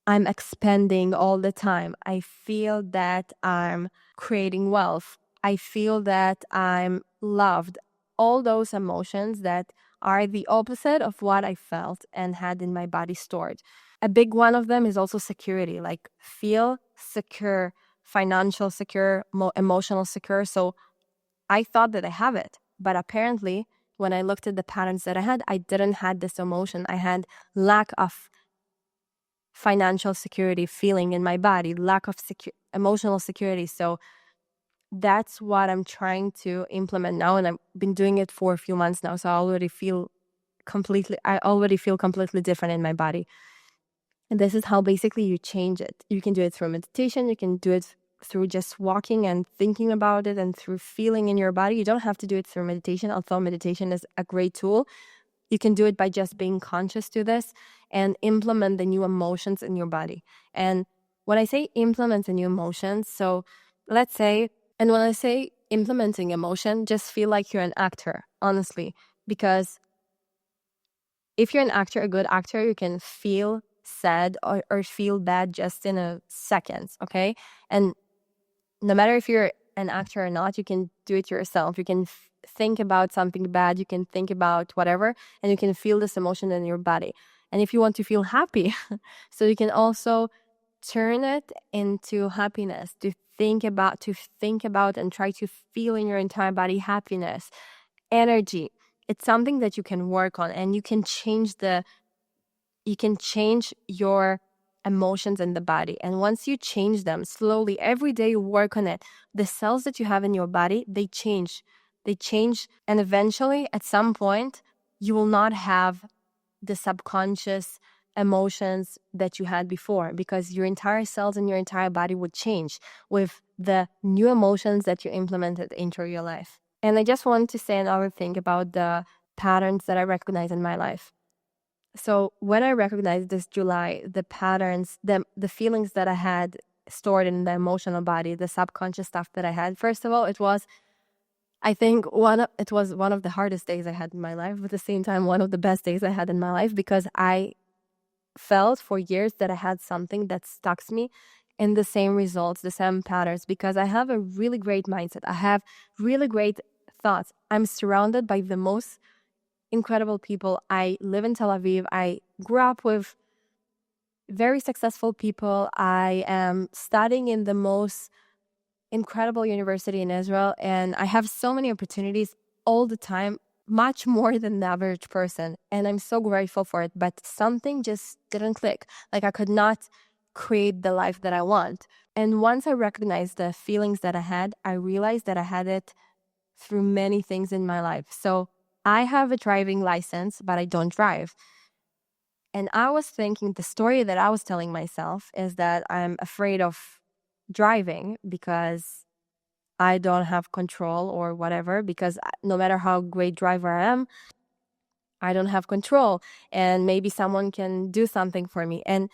I'm expanding all the time, I feel that I'm creating wealth, I feel that I'm loved. All those emotions that are the opposite of what I felt and had in my body stored. A big one of them is also security, like feel secure, financial secure, emotional secure. So I thought that I have it, but apparently when I looked at the patterns that I had, I didn't have this emotion. I had lack of financial security feeling in my body, lack of emotional security. So that's what I'm trying to implement now, and I've been doing it for a few months now, so I already feel completely different in my body. And this is how basically you change it. You can do it through meditation, you can do it through just walking and thinking about it, and through feeling in your body. You don't have to do it through meditation, although meditation is a great tool. You can do it by just being conscious to this and implement the new emotions in your body. And when I say implement the new emotions, so let's say, and when I say implementing emotion, just feel like you're an actor, honestly. Because if you're an actor, a good actor, you can feel sad or feel bad just in a second, okay? And no matter if you're an actor or not, you can do it yourself. You can think about something bad, you can think about whatever, and you can feel this emotion in your body. And if you want to feel happy, so you can also turn it into happiness, to think about and try to feel in your entire body happiness, energy. It's something that you can work on, and you can change your emotions in the body. And once you change them slowly, every day you work on it, the cells that you have in your body, they change. And eventually, at some point, you will not have the subconscious emotions that you had before, because your entire cells and your entire body would change with the new emotions that you implemented into your life. And I just want to say another thing about the patterns that I recognize in my life. So when I recognized this July, the patterns, the feelings that I had stored in the emotional body, the subconscious stuff that I had, first of all, it was one of the hardest days I had in my life, but at the same time, one of the best days I had in my life, because I felt for years that I had something that stuck me in the same results, the same patterns, because I have a really great mindset. I have really great thoughts. I'm surrounded by the most incredible people. I live in Tel Aviv. I grew up with very successful people. I am studying in the most incredible university in Israel, and I have so many opportunities all the time, much more than the average person, and I'm so grateful for it. But something just didn't click. Like, I could not create the life that I want. And once I recognized the feelings that I had, I realized that I had it through many things in my life. So I have a driving license, but I don't drive. And I was thinking the story that I was telling myself is that I'm afraid of driving because I don't have control or whatever, because no matter how great driver I am, I don't have control, and maybe someone can do something for me. And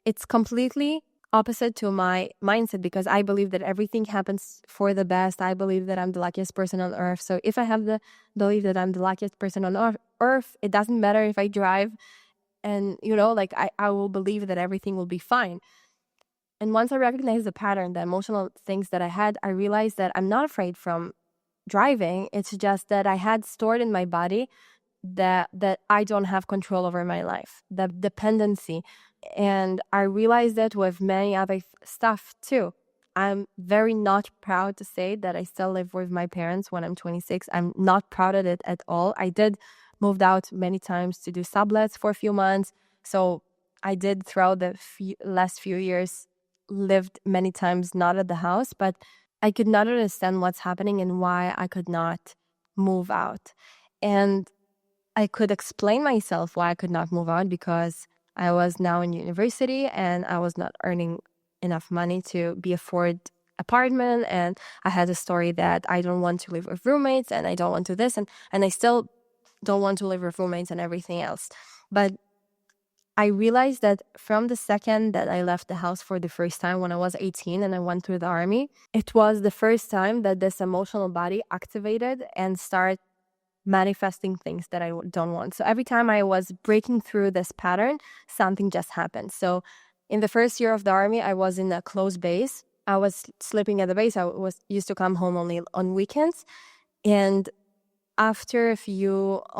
it's completely opposite to my mindset, because I believe that everything happens for the best. I believe that I'm the luckiest person on earth. So if I have the belief that I'm the luckiest person on earth, it doesn't matter if I drive. And, like I will believe that everything will be fine. And once I recognized the pattern, the emotional things that I had, I realized that I'm not afraid from driving. It's just that I had stored in my body that I don't have control over my life, the dependency. And I realized that with many other stuff too. I'm very not proud to say that I still live with my parents when I'm 26. I'm not proud of it at all. I did moved out many times to do sublets for a few months. So I did throughout the last few years lived many times not at the house, but I could not understand what's happening and why I could not move out. And I could explain myself why I could not move out, because I was now in university and I was not earning enough money to be afford apartment. And I had a story that I don't want to live with roommates and I don't want to this. And I still don't want to live with roommates and everything else. But I realized that from the second that I left the house for the first time when I was 18 and I went through the army, it was the first time that this emotional body activated and started manifesting things that I don't want. So every time I was breaking through this pattern, something just happened. So in the first year of the army, I was in a closed base. I was sleeping at the base. I was used to come home only on weekends. And after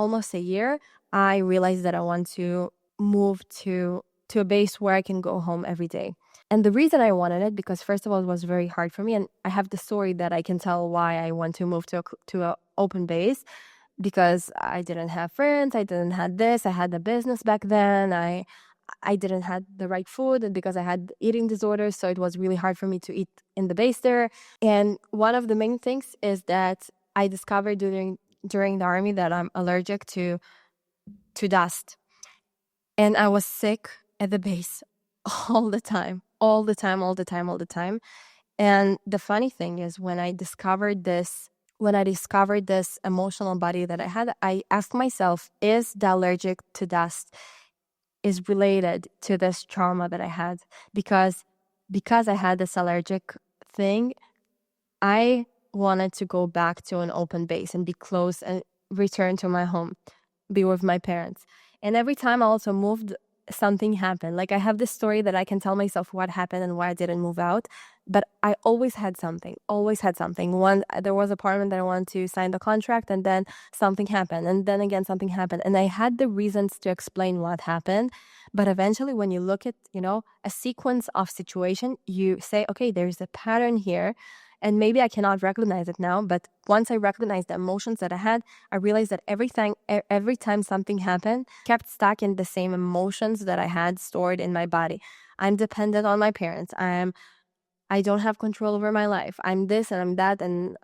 almost a year, I realized that I want to move to a base where I can go home every day. And the reason I wanted it, because first of all, it was very hard for me. And I have the story that I can tell why I want to move to a open base, because I didn't have friends. I didn't have this. I had a business back then. I didn't have the right food, and because I had eating disorders, so it was really hard for me to eat in the base there. And one of the main things is that I discovered during the army that I'm allergic to dust. And I was sick at the base all the time. And the funny thing is, when I discovered this emotional body that I had, I asked myself, is the allergic to dust is related to this trauma that I had? Because I had this allergic thing, I wanted to go back to an open base and be close and return to my home, be with my parents. And every time I also moved, something happened. Like, I have this story that I can tell myself what happened and why I didn't move out, but I always had something. There was an apartment that I wanted to sign the contract, and then something happened, and then again something happened, and I had the reasons to explain what happened. But eventually, when you look at a sequence of situation, you say, okay, there's a pattern here. And maybe I cannot recognize it now, but once I recognized the emotions that I had, I realized that every time something happened, kept stuck in the same emotions that I had stored in my body. I'm dependent on my parents. I don't have control over my life. I'm this and I'm that, and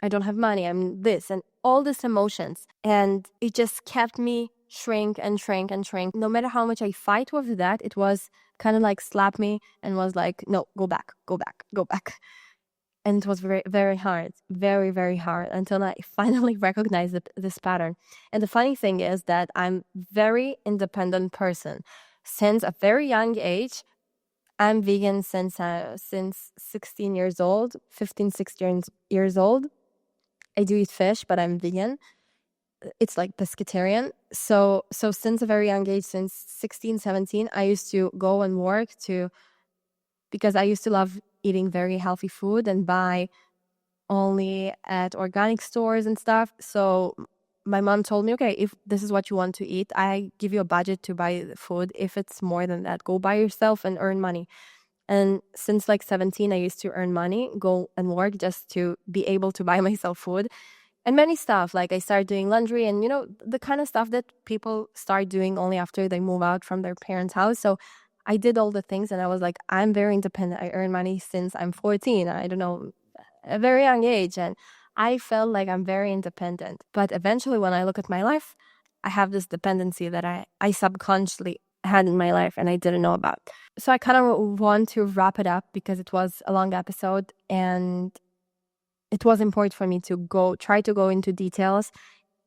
I don't have money. I'm this, and all these emotions. And it just kept me shrink and shrink and shrink. No matter how much I fight with that, it was kind of like slap me and was like, no, go back, go back, go back. And it was very, very hard, very, very hard, until I finally recognized this pattern. And the funny thing is that I'm very independent person. Since a very young age, I'm vegan since 16 years old, 15, 16 years old. I do eat fish, but I'm vegan. It's like pescatarian. So since a very young age, since 16, 17, I used to go and work because I used to love eating very healthy food and buy only at organic stores and stuff. So my mom told me, okay, if this is what you want to eat, I give you a budget to buy the food. If it's more than that, go buy yourself and earn money. And since like 17, I used to earn money, go and work just to be able to buy myself food and many stuff. Like, I started doing laundry and, the kind of stuff that people start doing only after they move out from their parents' house. So I did all the things, and I was like, I'm very independent. I earn money since I'm 14. I don't know, a very young age. And I felt like I'm very independent. But eventually, when I look at my life, I have this dependency that I subconsciously had in my life and I didn't know about. So I kind of want to wrap it up because it was a long episode and it was important for me to try to go into details,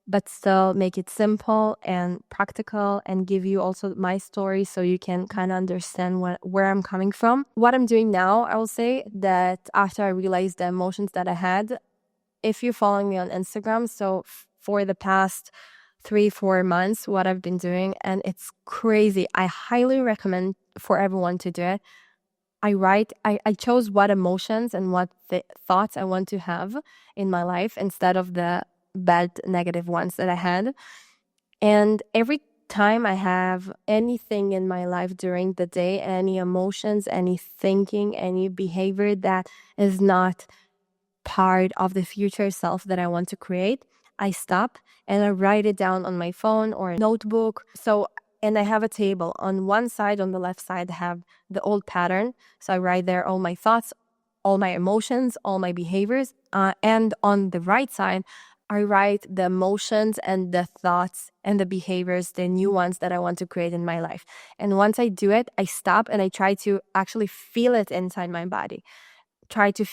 but still make it simple and practical and give you also my story so you can kind of understand where I'm coming from. What I'm doing now, I will say that after I realized the emotions that I had, if you're following me on Instagram, so for the past 3-4 months, what I've been doing, and it's crazy. I highly recommend for everyone to do it. I chose what emotions and what thoughts I want to have in my life instead of the bad negative ones that I had. And every time I have anything in my life during the day, any emotions, any thinking, any behavior that is not part of the future self that I want to create, I stop and I write it down on my phone or a notebook. And I have a table. On one side, on the left side, I have the old pattern. So I write there all my thoughts, all my emotions, all my behaviors. And on the right side, I write the emotions and the thoughts and the behaviors, the new ones that I want to create in my life. And once I do it, I stop and I try to actually feel it inside my body. Try to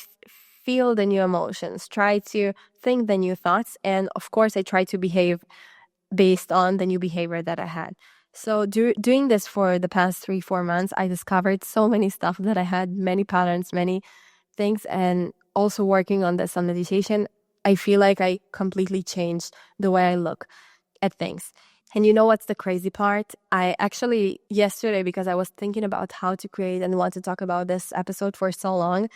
feel the new emotions, try to think the new thoughts. And of course, I try to behave based on the new behavior that I had. So doing this for the past 3-4 months, I discovered so many stuff that I had, many patterns, many things. And also working on this on meditation, I feel like I completely changed the way I look at things. And you know what's the crazy part? I actually, yesterday, because I was thinking about how to create and want to talk about this episode for so long.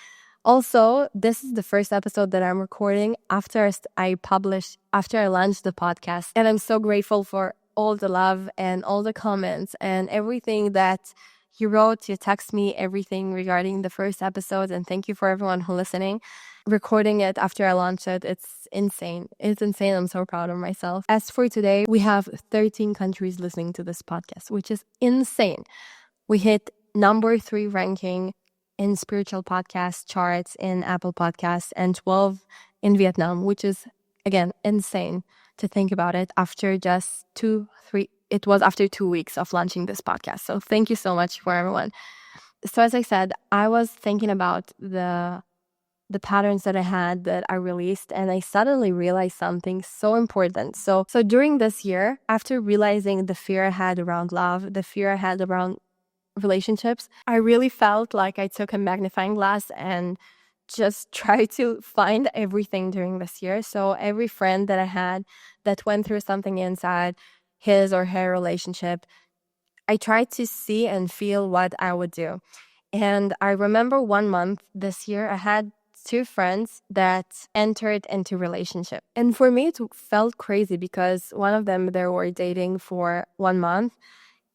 Also, this is the first episode that I'm recording after I launched the podcast. And I'm so grateful for all the love and all the comments and everything that you wrote, you text me, everything regarding the first episode. And thank you for everyone who's listening. Recording it after I launched it, it's insane. It's insane. I'm so proud of myself. As for today, we have 13 countries listening to this podcast, which is insane. We hit number 3 ranking in spiritual podcast charts in Apple Podcasts and 12 in Vietnam, which is, again, insane to think about it after just 2-3. It was after 2 weeks of launching this podcast. So thank you so much for everyone. So as I said, I was thinking about the patterns that I had that I released, and I suddenly realized something so important. So during this year, after realizing the fear I had around love, the fear I had around relationships, I really felt like I took a magnifying glass and just tried to find everything during this year. So every friend that I had that went through something inside his or her relationship, I tried to see and feel what I would do. And I remember 1 month this year, I had 2 friends that entered into relationship. And for me, it felt crazy because one of them, they were dating for 1 month.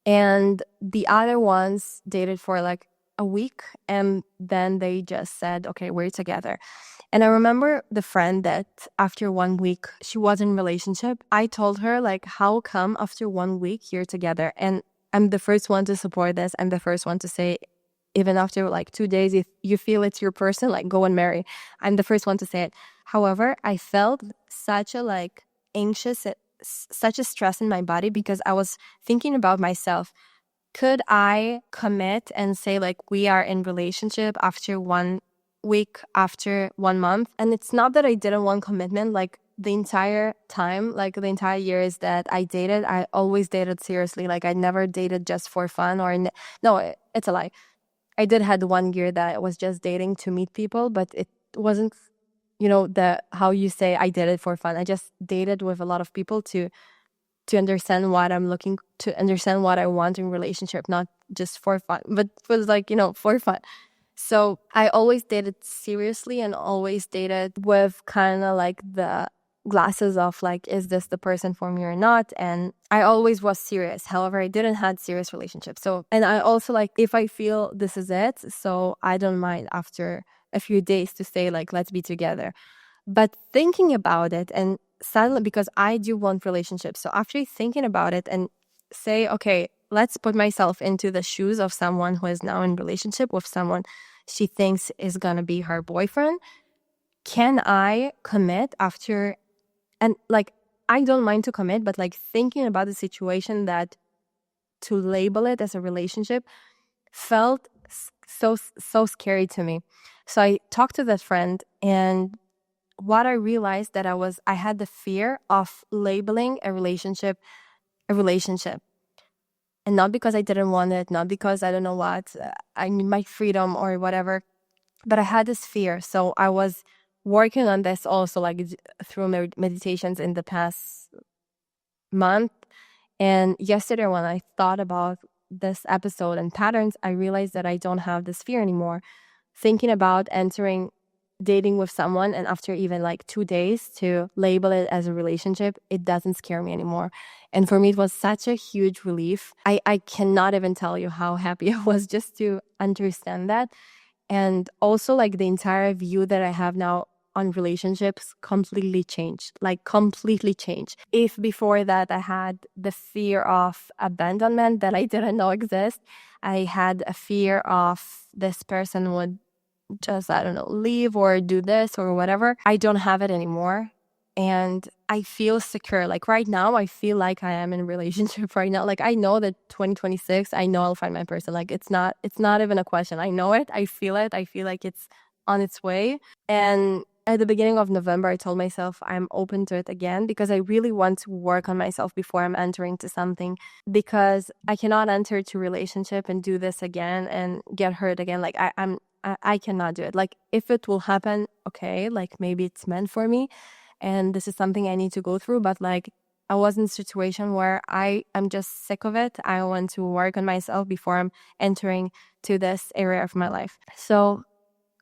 And the other ones dated for like a week. And then they just said, okay, we're together. And I remember the friend that after 1 week, she was in relationship. I told her, like, how come after 1 week you're together? And I'm the first one to support this. I'm the first one to say, even after like 2 days, if you feel it's your person, like, go and marry. I'm the first one to say it. However, I felt such a like anxious, such a stress in my body because I was thinking about myself. Could I commit and say like we are in relationship after 1 week, after 1 month? And it's not that I didn't want commitment. Like the entire time, like the entire years that I dated, I always dated seriously. Like I never dated just for fun or no, it's a lie. I did had 1 year that I was just dating to meet people, but it wasn't, how you say I did it for fun. I just dated with a lot of people to understand what I'm looking to, understand what I want in relationship, not just for fun, but it was like, for fun. So I always dated seriously and always dated with kind of like the glasses of like, is this the person for me or not? And I always was serious. However, I didn't had serious relationships. So, and I also like, if I feel this is it, so I don't mind after a few days to say like, let's be together. But thinking about it and suddenly, because I do want relationships. So after thinking about it and say, okay, let's put myself into the shoes of someone who is now in relationship with someone she thinks is going to be her boyfriend. can I commit after, and like, I don't mind to commit, but like thinking about the situation that to label it as a relationship felt so scary to me. So I talked to that friend, and what I realized that I had the fear of labeling a relationship, and not because I didn't want it, not because I don't know what, I need my freedom or whatever, but I had this fear. So I was working on this also, like through meditations in the past month. And yesterday, when I thought about this episode and patterns, I realized that I don't have this fear anymore. Thinking about dating with someone, and after even like 2 days to label it as a relationship, it doesn't scare me anymore. And for me, it was such a huge relief. I cannot even tell you how happy I was just to understand that. And also, like, the entire view that I have now on relationships completely changed, like completely changed. If before that I had the fear of abandonment that I didn't know exist, I had a fear of this person would just, I don't know, leave or do this or whatever. I don't have it anymore. And I feel secure. Like right now, I feel like I am in a relationship right now. Like I know that 2026, I know I'll find my person. Like it's not even a question. I know it. I feel it. I feel like it's on its way. And at the beginning of November, I told myself I'm open to it again because I really want to work on myself before I'm entering to something, because I cannot enter to relationship and do this again and get hurt again. Like I cannot do it. Like if it will happen, okay, like maybe it's meant for me and this is something I need to go through. But like I was in a situation where I'm just sick of it. I want to work on myself before I'm entering to this area of my life. So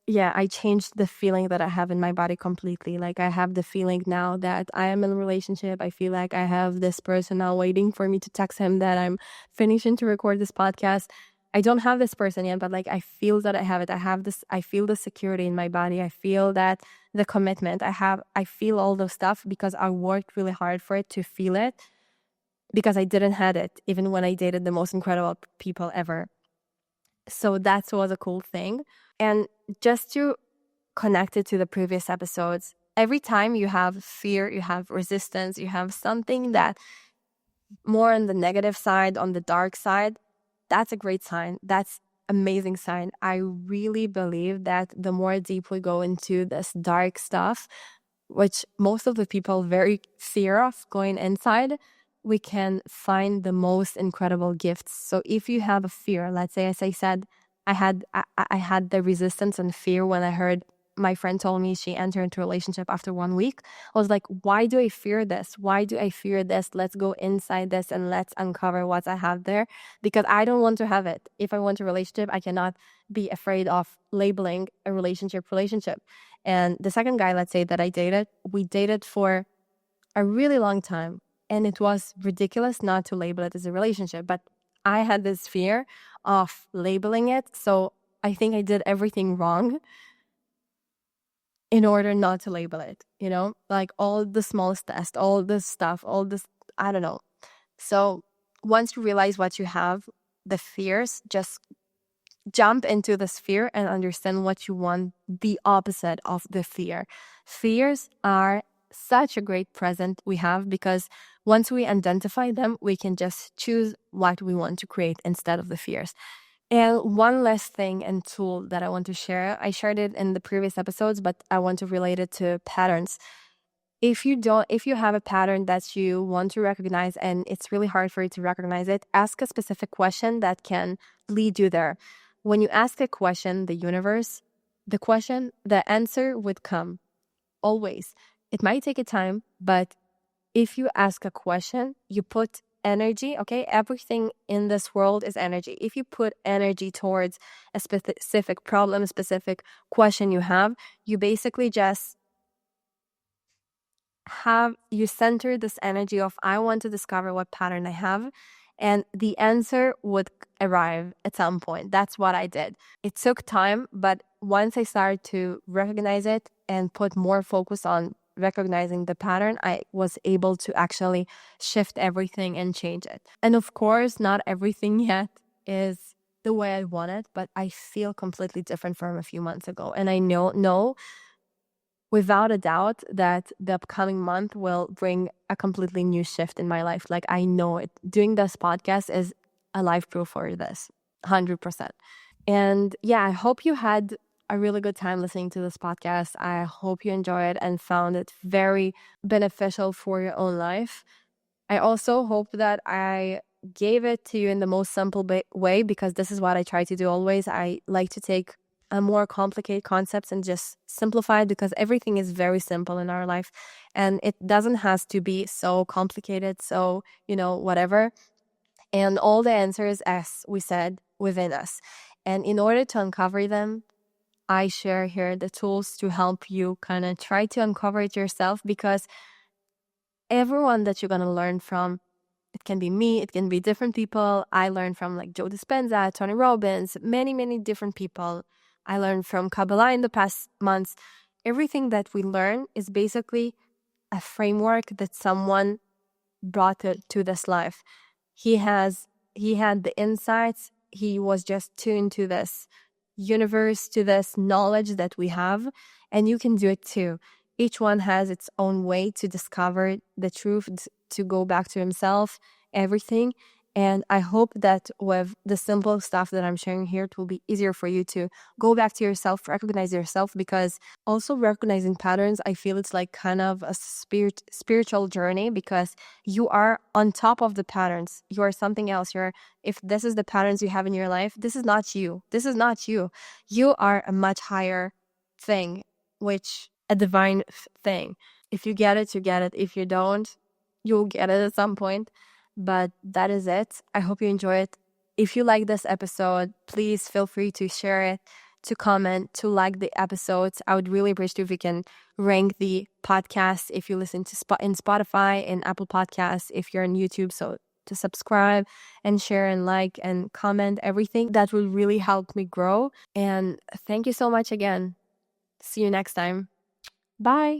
yeah, I changed the feeling that I have in my body completely. Like I have the feeling now that I am in a relationship. I feel like I have this person now waiting for me to text him that I'm finishing to record this podcast. I don't have this person yet, but like I feel that I have it. I feel the security in my body. I feel that the commitment I feel all those stuff because I worked really hard for it to feel it, because I didn't had it even when I dated the most incredible people ever. So that was a cool thing. And just to connect it to the previous episodes, every time you have fear, you have resistance, you have something that more on the negative side, on the dark side, that's a great sign. That's amazing sign. I really believe that the more deep we go into this dark stuff, which most of the people very fear of going inside, we can find the most incredible gifts. So if you have a fear, let's say, as I said, I had the resistance and fear when I heard my friend told me she entered into a relationship after 1 week. I was like, why do I fear this? Why do I fear this? Let's go inside this and let's uncover what I have there, because I don't want to have it. If I want a relationship, I cannot be afraid of labeling a relationship. And the second guy, let's say, that I dated, we dated for a really long time. And it was ridiculous not to label it as a relationship. But I had this fear of labeling it. So I think I did everything wrong in order not to label it, like all the smallest tests, all this stuff, all this, I don't know. So once you realize what you have, the fears, just jump into the fear and understand what you want, the opposite of the fear. Fears are such a great present we have, because once we identify them, we can just choose what we want to create instead of the fears. And one last thing and tool that I want to share, I shared it in the previous episodes, but I want to relate it to patterns. If you have a pattern that you want to recognize and it's really hard for you to recognize it, ask a specific question that can lead you there. When you ask a question, the answer would come always. It might take a time, but if you ask a question, you put energy, okay? Everything in this world is energy. If you put energy towards a specific problem, a specific question you have, you basically just you center this energy of, I want to discover what pattern I have, and the answer would arrive at some point. That's what I did. It took time, but once I started to recognize it and put more focus on recognizing the pattern, I was able to actually shift everything and change it. And of course, not everything yet is the way I want it, but I feel completely different from a few months ago. And I know without a doubt that the upcoming month will bring a completely new shift in my life. Like, I know it. Doing this podcast is a life proof for this, 100%. And yeah, I hope you had a really good time listening to this podcast. I hope you enjoyed and found it very beneficial for your own life. I also hope that I gave it to you in the most simple way, because this is what I try to do always. I like to take a more complicated concepts and just simplify it, because everything is very simple in our life and it doesn't have to be so complicated. So, whatever. And all the answers, as we said, within us. And in order to uncover them, I share here the tools to help you kind of try to uncover it yourself, because everyone that you're going to learn from, it can be me, it can be different people. I learned from like Joe Dispenza, Tony Robbins, many, many different people. I learned from Kabbalah in the past months. Everything that we learn is basically a framework that someone brought it to this life. He had the insights. He was just tuned to this universe, to this knowledge that we have, and you can do it too. Each one has its own way to discover the truth, to go back to himself, everything. And I hope that with the simple stuff that I'm sharing here, it will be easier for you to go back to yourself, recognize yourself, because also recognizing patterns, I feel it's like kind of a spiritual journey, because you are on top of the patterns. You are something else. If this is the patterns you have in your life, this is not you. This is not you. You are a much higher thing, which a divine thing. If you get it, you get it. If you don't, you'll get it at some point. But that is it. I hope you enjoy it. If you like this episode, please feel free to share it, to comment, to like the episodes. I would really appreciate if you can rank the podcast if you listen to in Spotify and Apple Podcasts, if you're on YouTube. So to subscribe and share and like and comment everything. That will really help me grow. And thank you so much again. See you next time. Bye.